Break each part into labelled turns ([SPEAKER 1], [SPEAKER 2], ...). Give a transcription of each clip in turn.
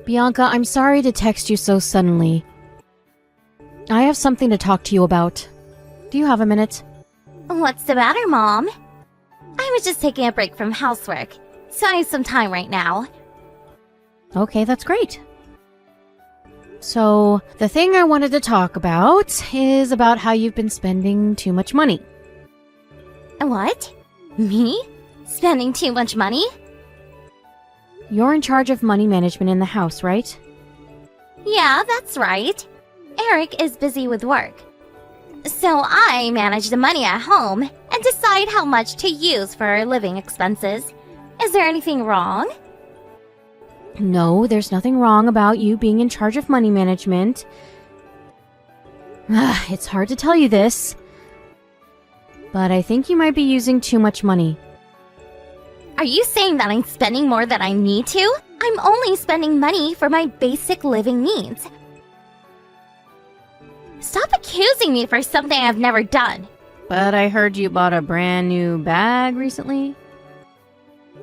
[SPEAKER 1] Bianca, I'm sorry to text you so suddenly. I have something to talk to you about. Do you have a minute?
[SPEAKER 2] What's the matter, Mom? I was just taking a break from housework, so I have some time right now.
[SPEAKER 1] Okay, that's great. So, the thing I wanted to talk about is about how you've been spending too much money.
[SPEAKER 2] What? Me? Spending too much money?
[SPEAKER 1] You're in charge of money management in the house, right?
[SPEAKER 2] Yeah, that's right. Eric is busy with work. So I manage the money at home and decide how much to use for our living expenses. Is there anything wrong?
[SPEAKER 1] No, there's nothing wrong about you being in charge of money management. It's hard to tell you this, but I think you might be using too much money.
[SPEAKER 2] Are you saying that I'm spending more than I need to? I'm only spending money for my basic living needs. Stop accusing me for something I've never done.
[SPEAKER 1] But I heard you bought a brand new bag recently.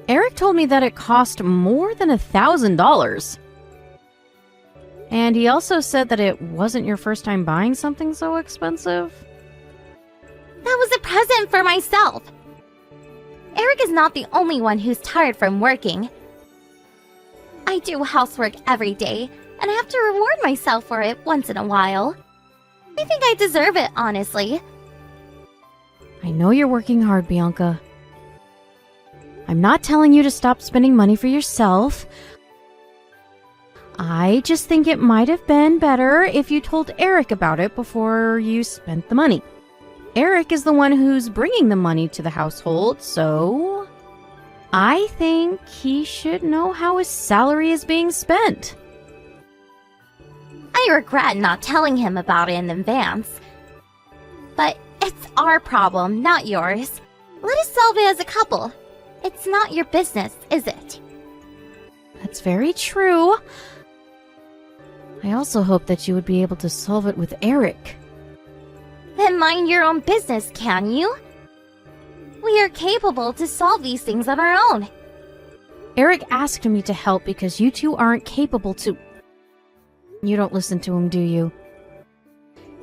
[SPEAKER 1] Eric told me that it cost more than $1,000. And he also said that it wasn't your first time buying something so expensive.
[SPEAKER 2] That was a present for myself. Eric is not the only one who's tired from working. I do housework every day, and I have to reward myself for it once in a while. I think I deserve it, honestly.
[SPEAKER 1] I know you're working hard, Bianca. I'm not telling you to stop spending money for yourself. I just think it might have been better if you told Eric about it before you spent the money. Eric is the one who's bringing the money to the household, so I think he should know how his salary is being spent.
[SPEAKER 2] I regret not telling him about it in advance. But it's our problem, not yours. Let us solve it as a couple. It's not your business, is it?
[SPEAKER 1] That's very true. I also hope that you would be able to solve it with Eric.
[SPEAKER 2] Then mind your own business, can you? We are capable to solve these things on our own.
[SPEAKER 1] Eric asked me to help because you two aren't capable to... You don't listen to him, do you?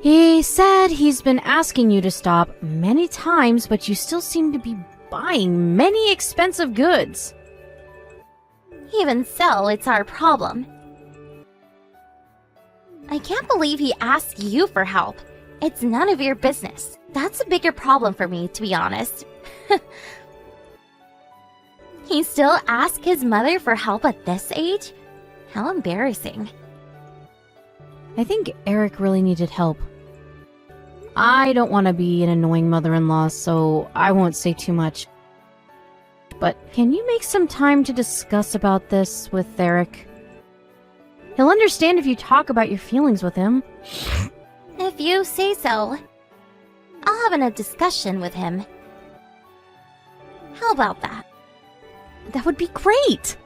[SPEAKER 1] He said he's been asking you to stop many times, but you still seem to be buying many expensive goods.
[SPEAKER 2] Even so, it's our problem. I can't believe he asked you for help. It's none of your business. That's a bigger problem for me, to be honest. He still asks his mother for help at this age? How embarrassing.
[SPEAKER 1] I think Eric really needed help. I don't want to be an annoying mother-in-law, so I won't say too much. But can you make some time to discuss about this with Eric? He'll understand if you talk about your feelings with him.
[SPEAKER 2] If you say so. I'll have a discussion with him. How about that?
[SPEAKER 1] That would be great!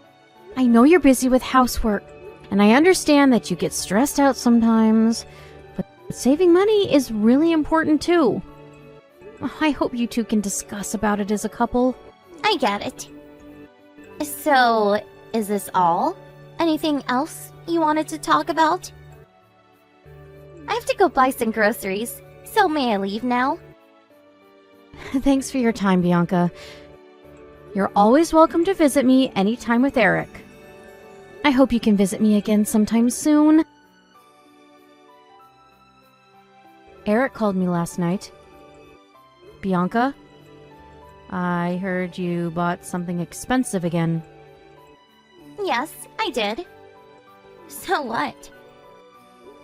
[SPEAKER 1] I know you're busy with housework, and I understand that you get stressed out sometimes, but saving money is really important too. I hope you two can discuss about it as a couple.
[SPEAKER 2] I get it. So, is this all? Anything else you wanted to talk about? I have to go buy some groceries, so may I leave now?
[SPEAKER 1] Thanks for your time, Bianca. You're always welcome to visit me anytime with Eric. I hope you can visit me again sometime soon. Eric called me last night. Bianca, I heard you bought something expensive again.
[SPEAKER 2] Yes, I did. So what?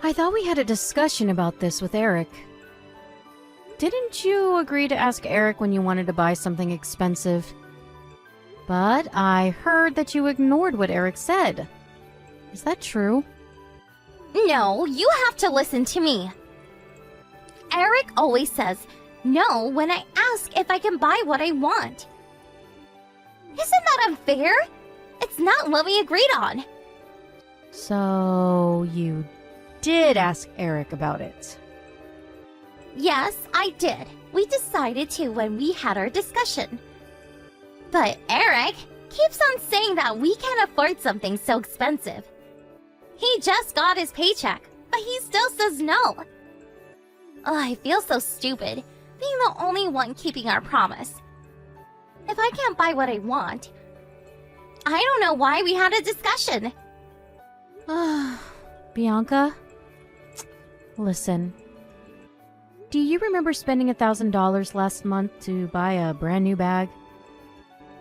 [SPEAKER 1] I thought we had a discussion about this with Eric. Didn't you agree to ask Eric when you wanted to buy something expensive? But I heard that you ignored what Eric said. Is that true?
[SPEAKER 2] No, you have to listen to me. Eric always says no when I ask if I can buy what I want. Isn't that unfair? It's not what we agreed on.
[SPEAKER 1] So you did ask Eric about it?
[SPEAKER 2] Yes, I did. We decided to when we had our discussion. But Eric keeps on saying that we can't afford something so expensive. He just got his paycheck, but he still says no. Oh, I feel so stupid, being the only one keeping our promise. If I can't buy what I want, I don't know why we had a discussion.
[SPEAKER 1] Bianca? Listen. Do you remember spending $1,000 last month to buy a brand new bag?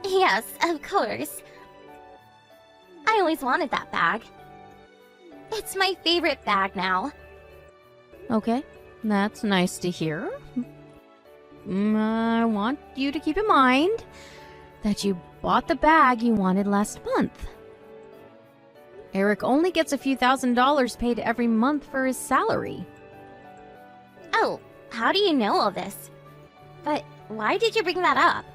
[SPEAKER 2] Yes, of course. I always wanted that bag. It's my favorite bag now.
[SPEAKER 1] Okay, that's nice to hear. I want you to keep in mind that you bought the bag you wanted last month. Eric only gets a few $1,000s paid every month for his salary.
[SPEAKER 2] Oh, how do you know all this? But why did you bring that up?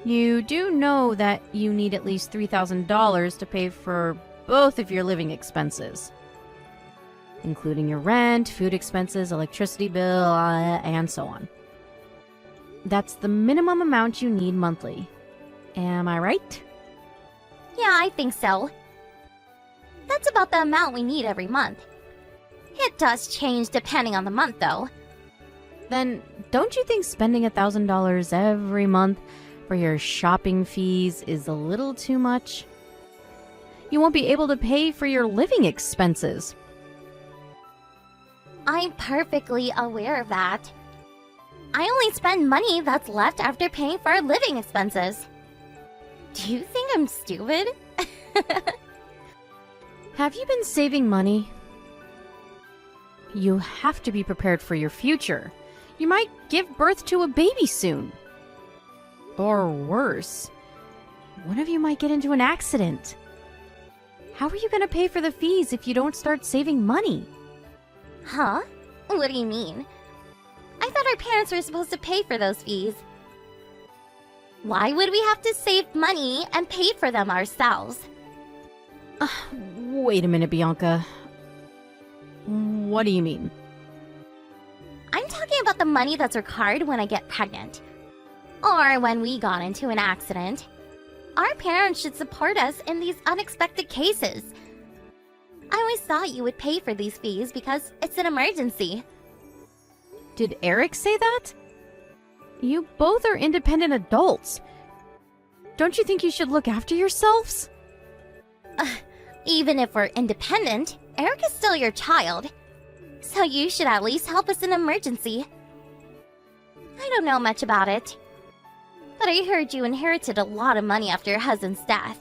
[SPEAKER 1] You do know that you need at least $3,000 to pay for both of your living expenses, including your rent, food expenses, electricity bill, and so on. That's the minimum amount you need monthly. Am I right?
[SPEAKER 2] Yeah, I think so. That's about the amount we need every month. It does change depending on the month, though.
[SPEAKER 1] Then don't you think spending $1,000 every month for your shopping fees is a little too much? You won't be able to pay for your living expenses.
[SPEAKER 2] I'm perfectly aware of that. I only spend money that's left after paying for our living expenses. Do you think I'm stupid?
[SPEAKER 1] Have you been saving money? You have to be prepared for your future. You might give birth to a baby soon. Or worse, one of you might get into an accident. How are you going to pay for the fees if you don't start saving money?
[SPEAKER 2] Huh? What do you mean? I thought our parents were supposed to pay for those fees. Why would we have to save money and pay for them ourselves?
[SPEAKER 1] Wait a minute, Bianca. What do you mean?
[SPEAKER 2] I'm talking about the money that's required when I get pregnant. Or when we got into an accident. Our parents should support us in these unexpected cases. I always thought you would pay for these fees because it's an emergency.
[SPEAKER 1] Did Eric say that? You both are independent adults. Don't you think you should look after yourselves?
[SPEAKER 2] Even if we're independent, Eric is still your child. So you should at least help us in an emergency. I don't know much about it, but I heard you inherited a lot of money after your husband's death.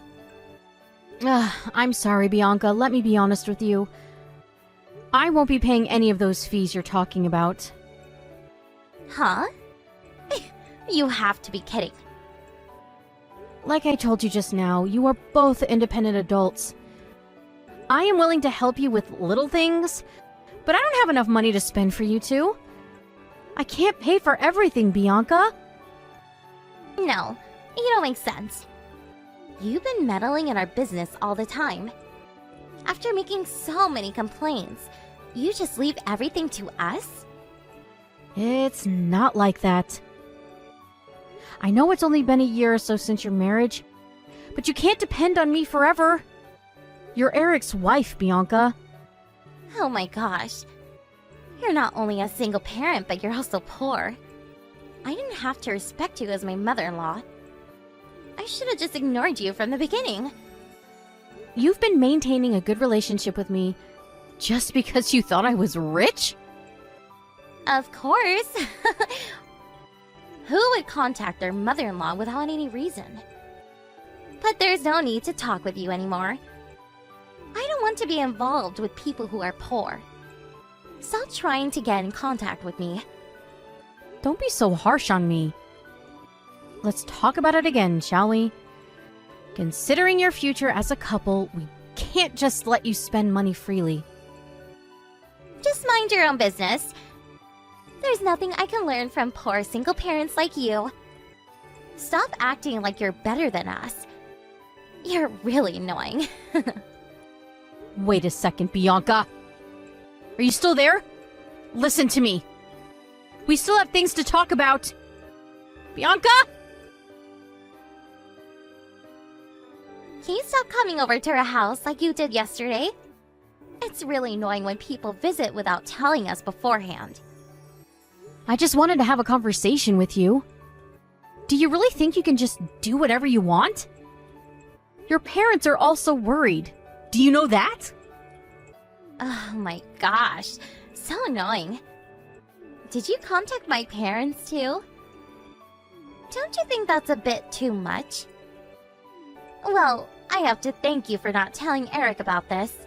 [SPEAKER 1] I'm sorry, Bianca. Let me be honest with you. I won't be paying any of those fees you're talking about.
[SPEAKER 2] Huh? You have to be kidding.
[SPEAKER 1] Like I told you just now, you are both independent adults. I am willing to help you with little things, but I don't have enough money to spend for you two. I can't pay for everything, Bianca.
[SPEAKER 2] No, you don't make sense. You've been meddling in our business all the time. After making so many complaints, you just leave everything to us?
[SPEAKER 1] It's not like that. I know it's only been a year or so since your marriage, but you can't depend on me forever. You're Eric's wife, Bianca.
[SPEAKER 2] Oh my gosh. You're not only a single parent, but you're also poor. I didn't have to respect you as my mother-in-law. I should have just ignored you from the beginning.
[SPEAKER 1] You've been maintaining a good relationship with me just because you thought I was rich?
[SPEAKER 2] Of course. Who would contact their mother-in-law without any reason? But there's no need to talk with you anymore. I don't want to be involved with people who are poor. Stop trying to get in contact with me.
[SPEAKER 1] Don't be so harsh on me. Let's talk about it again, shall we? Considering your future as a couple, we can't just let you spend money freely.
[SPEAKER 2] Just mind your own business. There's nothing I can learn from poor single parents like you. Stop acting like you're better than us. You're really annoying.
[SPEAKER 1] Wait a second, Bianca. Are you still there? Listen to me. We still have things to talk about. Bianca?
[SPEAKER 2] Can you stop coming over to our house like you did yesterday? It's really annoying when people visit without telling us beforehand.
[SPEAKER 1] I just wanted to have a conversation with you. Do you really think you can just do whatever you want? Your parents are also worried. Do you know that?
[SPEAKER 2] Oh my gosh, so annoying. Did you contact my parents too? Don't you think that's a bit too much? Well, I have to thank you for not telling Eric about this.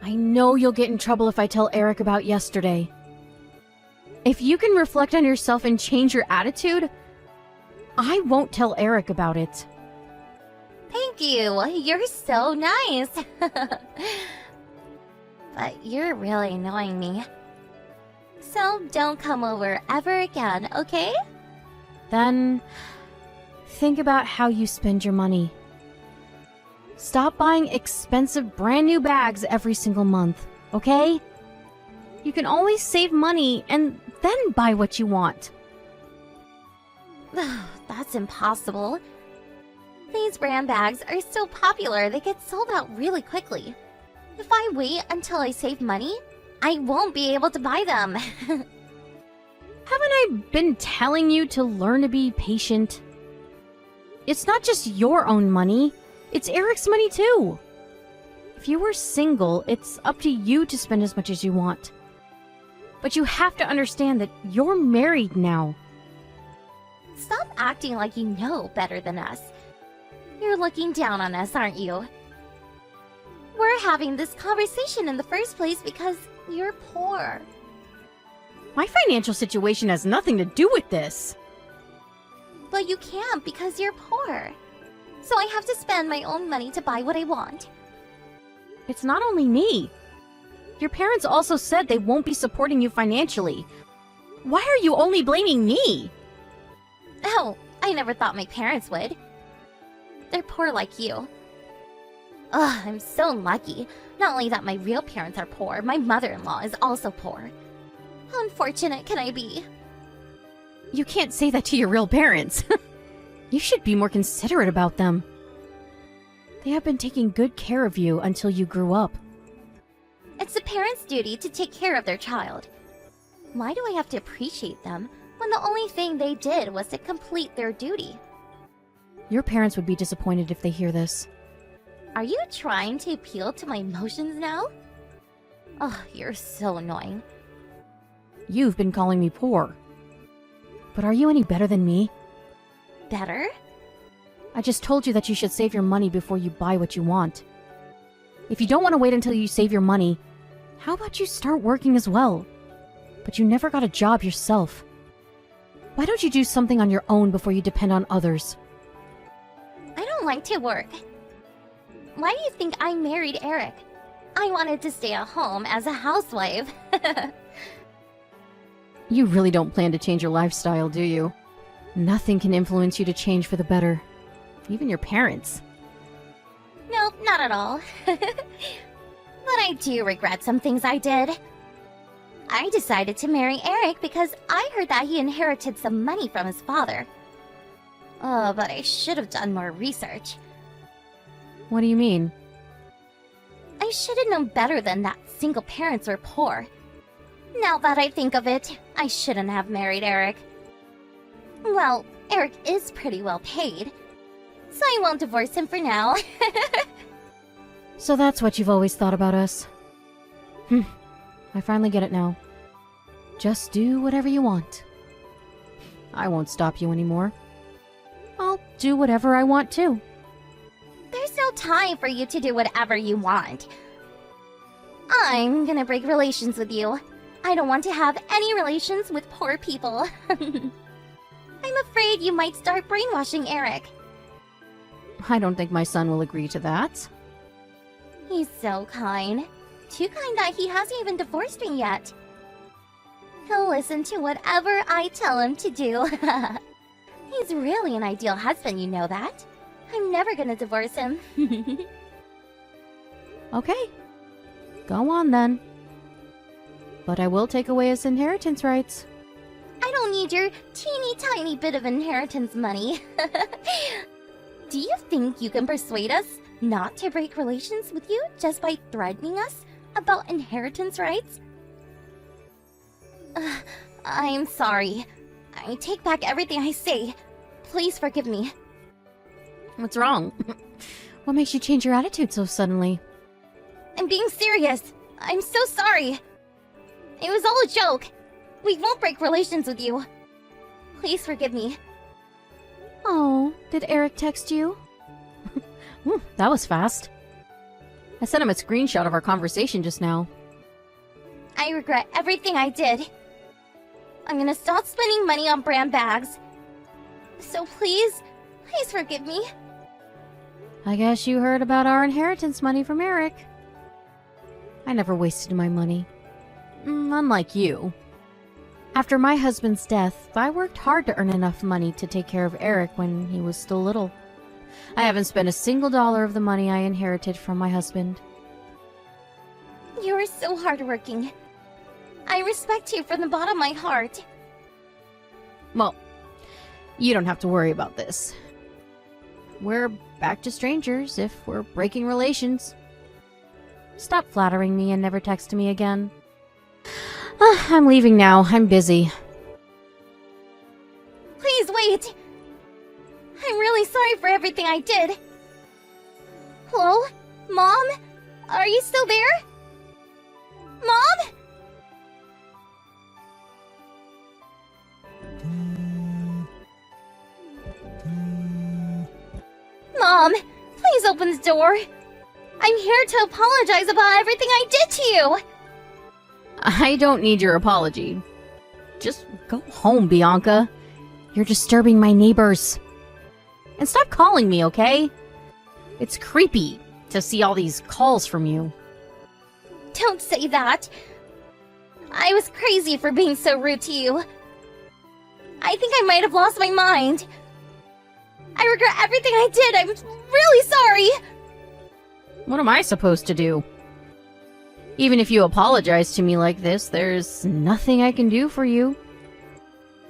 [SPEAKER 1] I know you'll get in trouble if I tell Eric about yesterday. If you can reflect on yourself and change your attitude, I won't tell Eric about it.
[SPEAKER 2] Thank you, you're so nice. But you're really annoying me. So don't come over ever again, okay?
[SPEAKER 1] Then, think about how you spend your money. Stop buying expensive brand new bags every single month, okay? You can always save money and then buy what you want.
[SPEAKER 2] That's impossible. These brand bags are so popular they get sold out really quickly. If I wait until I save money, I won't be able to buy them.
[SPEAKER 1] Haven't I been telling you to learn to be patient? It's not just your own money, it's Eric's money too. If you were single, it's up to you to spend as much as you want. But you have to understand that you're married now.
[SPEAKER 2] Stop acting like you know better than us. You're looking down on us, aren't you? We're having this conversation in the first place because you're poor.
[SPEAKER 1] My financial situation has nothing to do with this.
[SPEAKER 2] But you can't because you're poor. So I have to spend my own money to buy what I want.
[SPEAKER 1] It's not only me. Your parents also said they won't be supporting you financially. Why are you only blaming me?
[SPEAKER 2] Oh, I never thought my parents would. They're poor like you. Ugh, I'm so lucky. Not only that my real parents are poor, my mother-in-law is also poor. How unfortunate can I be?
[SPEAKER 1] You can't say that to your real parents. You should be more considerate about them. They have been taking good care of you until you grew up.
[SPEAKER 2] It's the parents' duty to take care of their child. Why do I have to appreciate them when the only thing they did was to complete their duty?
[SPEAKER 1] Your parents would be disappointed if they hear this.
[SPEAKER 2] Are you trying to appeal to my emotions now? Oh, you're so annoying.
[SPEAKER 1] You've been calling me poor. But are you any better than me?
[SPEAKER 2] Better?
[SPEAKER 1] I just told you that you should save your money before you buy what you want. If you don't want to wait until you save your money, how about you start working as well? But you never got a job yourself. Why don't you do something on your own before you depend on others?
[SPEAKER 2] I don't like to work. Why do you think I married Eric? I wanted to stay at home as a housewife.
[SPEAKER 1] You really don't plan to change your lifestyle, do you? Nothing can influence you to change for the better. Even your parents.
[SPEAKER 2] No, not at all. But I do regret some things I did. I decided to marry Eric because I heard that he inherited some money from his father. Oh, but I should have done more research.
[SPEAKER 1] What do you mean?
[SPEAKER 2] I should have known better than that single parents were poor. Now that I think of it, I shouldn't have married Eric. Well, Eric is pretty well paid, so I won't divorce him for now.
[SPEAKER 1] So that's what you've always thought about us. I finally get it now. Just do whatever you want. I won't stop you anymore. I'll do whatever I want too.
[SPEAKER 2] There's no time for you to do whatever you want. I'm gonna break relations with you. I don't want to have any relations with poor people. I'm afraid you might start brainwashing Eric.
[SPEAKER 1] I don't think my son will agree to that.
[SPEAKER 2] He's so kind. Too kind that he hasn't even divorced me yet. He'll listen to whatever I tell him to do. He's really an ideal husband, you know that. I'm never gonna divorce him.
[SPEAKER 1] Okay. Go on then. But I will take away his inheritance rights.
[SPEAKER 2] I don't need your teeny tiny bit of inheritance money. Do you think you can persuade us not to break relations with you just by threatening us about inheritance rights? I'm sorry. I take back everything I say. Please forgive me.
[SPEAKER 1] What's wrong? What makes you change your attitude so suddenly?
[SPEAKER 2] I'm being serious. I'm so sorry. It was all a joke. We won't break relations with you. Please forgive me.
[SPEAKER 1] Oh, did Eric text you? That was fast. I sent him a screenshot of our conversation just now.
[SPEAKER 2] I regret everything I did. I'm gonna stop spending money on brand bags. So please forgive me.
[SPEAKER 1] I guess you heard about our inheritance money from Eric. I never wasted my money. Unlike you. After my husband's death, I worked hard to earn enough money to take care of Eric when he was still little. I haven't spent a single dollar of the money I inherited from my husband.
[SPEAKER 2] You are so hardworking. I respect you from the bottom of my heart.
[SPEAKER 1] Well, you don't have to worry about this. We're back to strangers if we're breaking relations. Stop flattering me and never text me again. I'm leaving now. I'm busy.
[SPEAKER 2] Please wait. I'm really sorry for everything I did. Hello? Mom? Are you still there? Mom? Mom, please open the door. I'm here to apologize about everything I did to you.
[SPEAKER 1] I don't need your apology. Just go home, Bianca. You're disturbing my neighbors. And stop calling me, okay? It's creepy to see all these calls from you.
[SPEAKER 2] Don't say that. I was crazy for being so rude to you. I think I might have lost my mind. I regret everything I did. I'm really sorry.
[SPEAKER 1] What am I supposed to do? Even if you apologize to me like this, there's nothing I can do for you.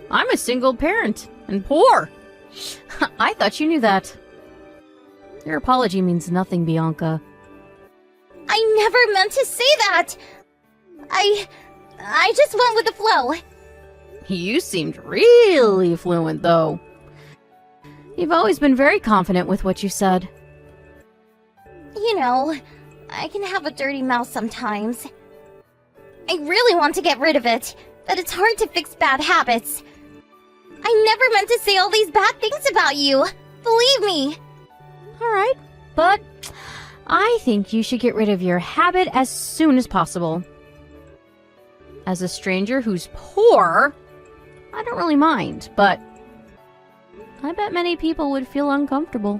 [SPEAKER 1] I'm a single parent and poor. I thought you knew that. Your apology means nothing, Bianca.
[SPEAKER 2] I never meant to say that. I just went with the flow.
[SPEAKER 1] You seemed really fluent, though. You've always been very confident with what you said.
[SPEAKER 2] You know, I can have a dirty mouth sometimes. I really want to get rid of it, but it's hard to fix bad habits. I never meant to say all these bad things about you. Believe me.
[SPEAKER 1] Alright, but I think you should get rid of your habit as soon as possible. As a stranger who's poor, I don't really mind, but I bet many people would feel uncomfortable.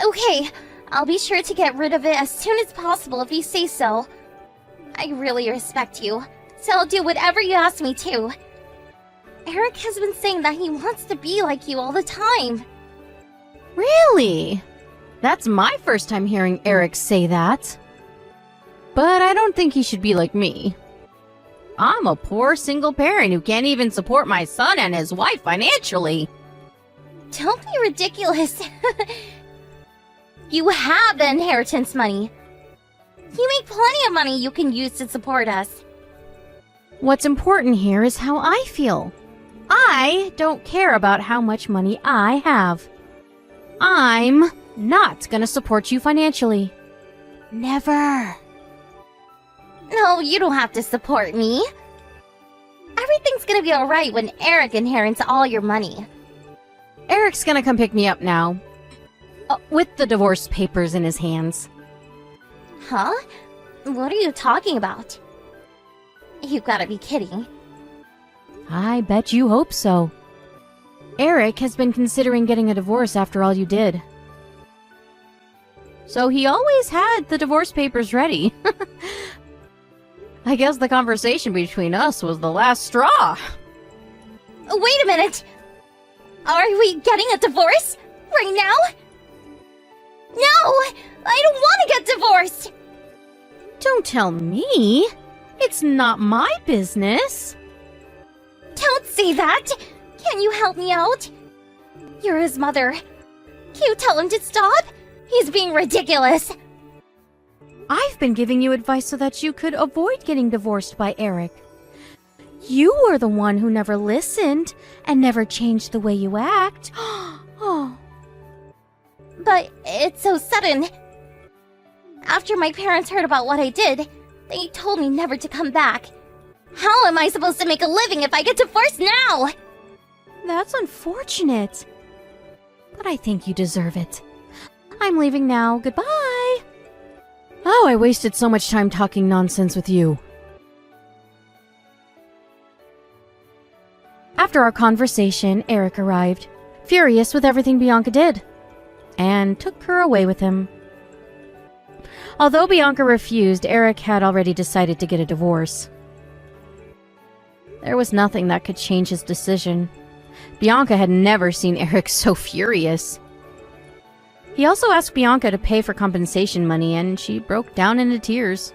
[SPEAKER 2] Okay, I'll be sure to get rid of it as soon as possible if you say so. I really respect you, so I'll do whatever you ask me to. Eric has been saying that he wants to be like you all the time.
[SPEAKER 1] Really? That's my first time hearing Eric say that. But I don't think he should be like me. I'm a poor single parent who can't even support my son and his wife financially.
[SPEAKER 2] Don't be ridiculous. You have the inheritance money. You make plenty of money you can use to support us.
[SPEAKER 1] What's important here is how I feel. I don't care about how much money I have. I'm not gonna support you financially. Never.
[SPEAKER 2] No, you don't have to support me. Everything's gonna be alright when Eric inherits all your money.
[SPEAKER 1] Eric's gonna come pick me up now. With the divorce papers in his hands.
[SPEAKER 2] Huh? What are you talking about? You gotta be kidding.
[SPEAKER 1] I bet you hope so. Eric has been considering getting a divorce after all you did. So he always had the divorce papers ready. I guess the conversation between us was the last straw.
[SPEAKER 2] Wait a minute! Are we getting a divorce? Right now? No! I don't want to get divorced!
[SPEAKER 1] Don't tell me. It's not my business.
[SPEAKER 2] Don't say that! Can you help me out? You're his mother. Can you tell him to stop? He's being ridiculous.
[SPEAKER 1] I've been giving you advice so that you could avoid getting divorced by Eric. You were the one who never listened and never changed the way you act. Oh.
[SPEAKER 2] But it's so sudden. After my parents heard about what I did, they told me never to come back. How am I supposed to make a living if I get divorced now?
[SPEAKER 1] That's unfortunate. But I think you deserve it. I'm leaving now. Goodbye. Oh, I wasted so much time talking nonsense with you. After our conversation, Eric arrived, furious with everything Bianca did, and took her away with him. Although Bianca refused, Eric had already decided to get a divorce. There was nothing that could change his decision. Bianca had never seen Eric so furious. He also asked Bianca to pay for compensation money, and she broke down into tears.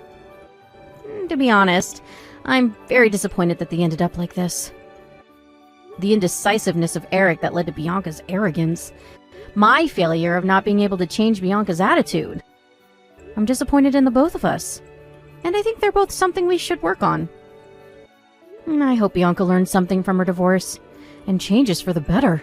[SPEAKER 1] To be honest, I'm very disappointed that they ended up like this. The indecisiveness of Eric that led to Bianca's arrogance. My failure of not being able to change Bianca's attitude. I'm disappointed in the both of us. And I think they're both something we should work on. I hope Bianca learns something from her divorce and changes for the better.